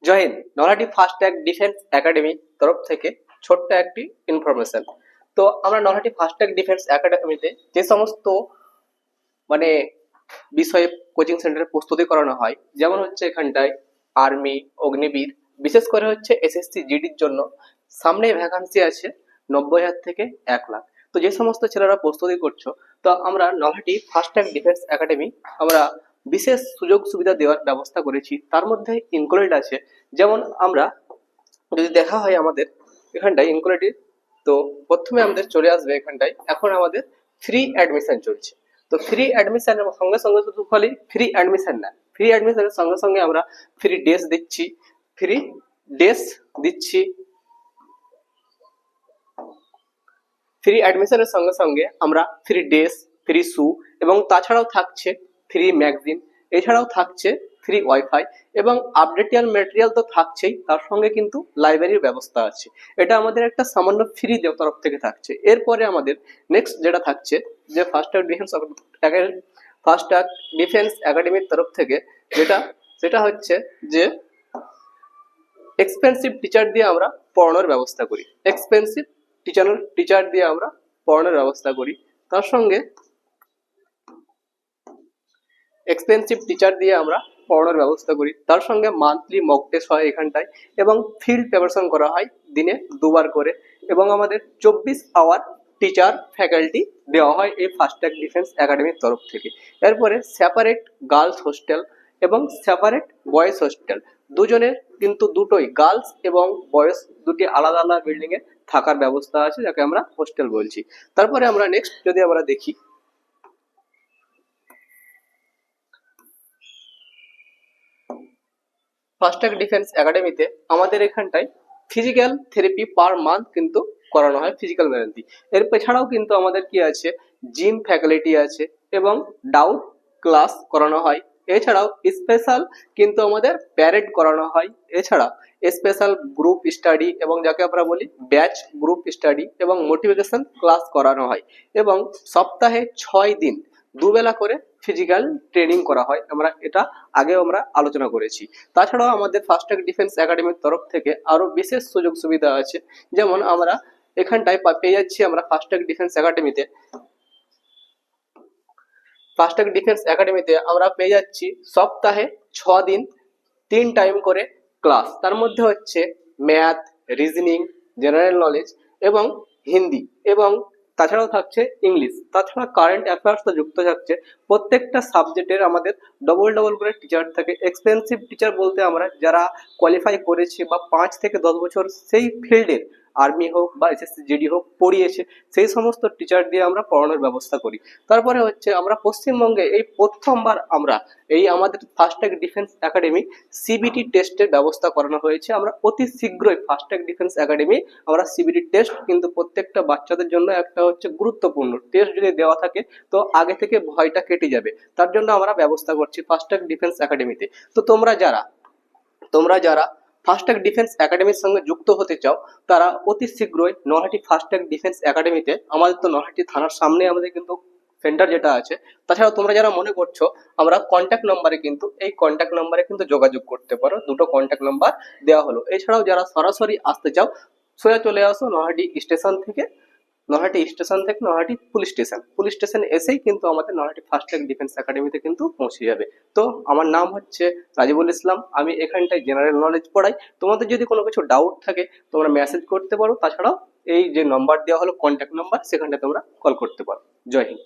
জয় হিন্দ। Nalhati first tag defence academy তরফ থেকে ছোট্ট একটি ইনফরমেশন। তো আমরা নলহাটি ফার্স্ট ট্যাগ ডিফেন্স একাডেমিতে যে সমস্ত মানে বিষয়ে কোচিং সেন্টারে প্রস্তুতি করানো হয়, যেমন হচ্ছে এখানটায় আর্মি, অগ্নিবীর, বিশেষ করে হচ্ছে এসএসসি জিডির জন্য সামনে ভ্যাকান্সি আছে 90,000 থেকে 1,00,000। তো যে সমস্ত ছেলেরা প্রস্তুতি করছো, তো আমরা Nalhati first tag defence academy আমরা বিশেষ সুযোগ সুবিধা দেওয়ার ব্যবস্থা করেছি। তার মধ্যে ইনক্লুডেড আছে, যেমন আমরা যদি দেখা হয় আমাদের এখানটায় ইনক্লুডেড, তো প্রথমে আমাদের চলে আসবে এখানটায় এখন আমাদের ফ্রি অ্যাডমিশন চলছে। তো ফ্রি অ্যাডমিশনের সঙ্গে সঙ্গে শুধু খালি ফ্রি অ্যাডমিশন না, ফ্রি অ্যাডমিশনের সঙ্গে সঙ্গে আমরা ফ্রি ড্রেস দিচ্ছি, ফ্রি ড্রেস দিচ্ছি ফ্রি অ্যাডমিশনের সঙ্গে সঙ্গে আমরা ফ্রি ড্রেস, ফ্রি শু এবং তাছাড়াও থাকছে ফ্রি ম্যাগাজিন, এছাড়াও থাকছে ফ্রি ওয়াইফাই এবং আপডেটিয়াল ম্যাটেরিয়াল তো থাকছেই, তার সঙ্গে কিন্তু লাইব্রেরির ব্যবস্থা আছে। এটা আমাদের একটা সামান্য ফ্রি তরফ থেকে থাকছে। এরপরে আমাদের নেক্সট যেটা থাকছে, যে ফার্স্ট ট্যাগ ডিফেন্স একাডেমির তরফ থেকে সেটা হচ্ছে যে এক্সপেন্সিভ টিচার দিয়ে আমরা পড়ানোর ব্যবস্থা করি। এক্সপেন্সিভ টিচার দিয়ে আমরা পড়ানোর ব্যবস্থা করি। তার সঙ্গে এক্সপেন্সিভ টিচার দিয়ে আমরা পড়ানোর ব্যবস্থা করি। তার সঙ্গে মান্থলি মক টেস্ট হয় এখানটায় এবং ফিল্ড প্রিপারেশন করা হয় দিনে 2বার করে, এবং আমাদের 24 আওয়ার টিচার ফ্যাকাল্টি দেওয়া হয় এই ফার্স্ট ট্যাগ ডিফেন্স একাডেমির তরফ থেকে। এরপরে সেপারেট গার্লস হোস্টেল এবং সেপারেট বয়েজ হোস্টেল, দুজনের কিন্তু দুটোই গার্লস এবং বয়েজ দুটি আলাদা আলাদা বিল্ডিং এ থাকার ব্যবস্থা আছে, যাকে আমরা হোস্টেল বলছি। তারপরে আমরা নেক্সট যদি আমরা দেখি, ফার্স্ট ট্যাগ ডিফেন্স একাডেমিতে আমাদের এখানটায় ফিজিক্যাল থেরাপি পার মান্থ কিন্তু করানো হয়, ফিজিক্যাল থেরাপি। এর এছাড়াও কিন্তু আমাদের কি আছে, জিম ফ্যাকাল্টি আছে এবং ডাউট ক্লাস করানো হয়। এছাড়াও স্পেশাল কিন্তু আমাদের প্যারেড করানো হয়। এছাড়া স্পেশাল গ্রুপ স্টাডি এবং যাকে আমরা বলি ব্যাচ গ্রুপ স্টাডি এবং মোটিভেশন ক্লাস করানো হয়, এবং সপ্তাহে 6 দিন দুবেলা করে ফিজিক্যাল ট্রেনিং করা হয়। এটা আগেও আমরা আলোচনা করেছি। তাছাড়াও আমাদের ফার্স্ট ট্যাগ ডিফেন্স একাডেমির তরফ থেকে আরো বিশেষ সুযোগ সুবিধা আছে, যেমন আমরা এখানটায় পেয়ে যাচ্ছি আমরা ফার্স্ট ট্যাগ ডিফেন্স একাডেমিতে আমরা পেয়ে যাচ্ছি সপ্তাহে 6 দিন 3 টাইম করে ক্লাস। তার মধ্যে হচ্ছে ম্যাথ, রিজনিং, জেনারেল নলেজ এবং হিন্দি, এবং তাছাড়াও থাকছে ইংলিশ। তাছাড়া কারেন্ট অ্যাফেয়ার্স তো যুক্ত থাকছে। প্রত্যেকটা সাবজেক্টের আমাদের ডবল করে টিচার থাকে। এক্সপেন্সিভ টিচার বলতে আমরা যারা কোয়ালিফাই করেছে বা 5 থেকে 10 বছর সেই ফিল্ডের আর্মি হোক বা এসএসসি জিডি হোক পড়িয়েছে, সেই সমস্ত টিচার দিয়ে আমরা পড়ানোর ব্যবস্থা করি। তারপরে হচ্ছে আমরা পশ্চিমবঙ্গে এই প্রথমবার আমরা এই আমাদের first tag defence academy CBT টেস্টের ব্যবস্থা করানো হয়েছে। আমরা অতি শীঘ্রই ফার্স্ট ট্যাগ ডিফেন্স একাডেমি আমরা সিবিটি টেস্ট কিন্তু প্রত্যেকটা বাচ্চাদের জন্য একটা হচ্ছে গুরুত্বপূর্ণ টেস্ট যদি দেওয়া থাকে, তো আগে থেকে ভয়টা কেটে যাবে। তার জন্য আমরা ব্যবস্থা করছি ফার্স্ট ট্যাগ ডিফেন্স একাডেমিতে। তো তোমরা যারা ফার্স্ট ট্যাগ ডিফেন্স একাডেমির সঙ্গে যুক্ত হতে চাও, তারা অতি শীঘ্রই নলহাটি ফার্স্ট ট্যাগ ডিফেন্স একাডেমিতে, আমাদের তো নলহাটি থানার সামনে আমাদের কিন্তু সেন্টার যেটা আছে। তাছাড়া তোমরা যারা মনে করছো আমরা কন্ট্যাক্ট নাম্বারে কিন্তু যোগাযোগ করতে পারো, দুটো কন্ট্যাক্ট নাম্বার দেওয়া হলো। এছাড়াও যারা সরাসরি আসতে চাও, সোজা চলে আসো নলহাটি স্টেশন থেকে নলহাটি পুলিশ স্টেশন এসেই কিন্তু আমাদের নলহাটি ফার্স্ট ট্যাগ ডিফেন্স একাডেমিতে কিন্তু পৌঁছে যাবে। তো আমার নাম হচ্ছে রাজিবুল ইসলাম, আমি এখানটায় জেনারেল নলেজ পড়াই। তোমাদের যদি কোনো কিছু ডাউট থাকে তোমরা মেসেজ করতে পারো, তাছাড়াও এই যে নাম্বার দেওয়া হলো কন্ট্যাক্ট নাম্বার, সেখানটায় তোমরা কল করতে পারো। জয় হিন্দ।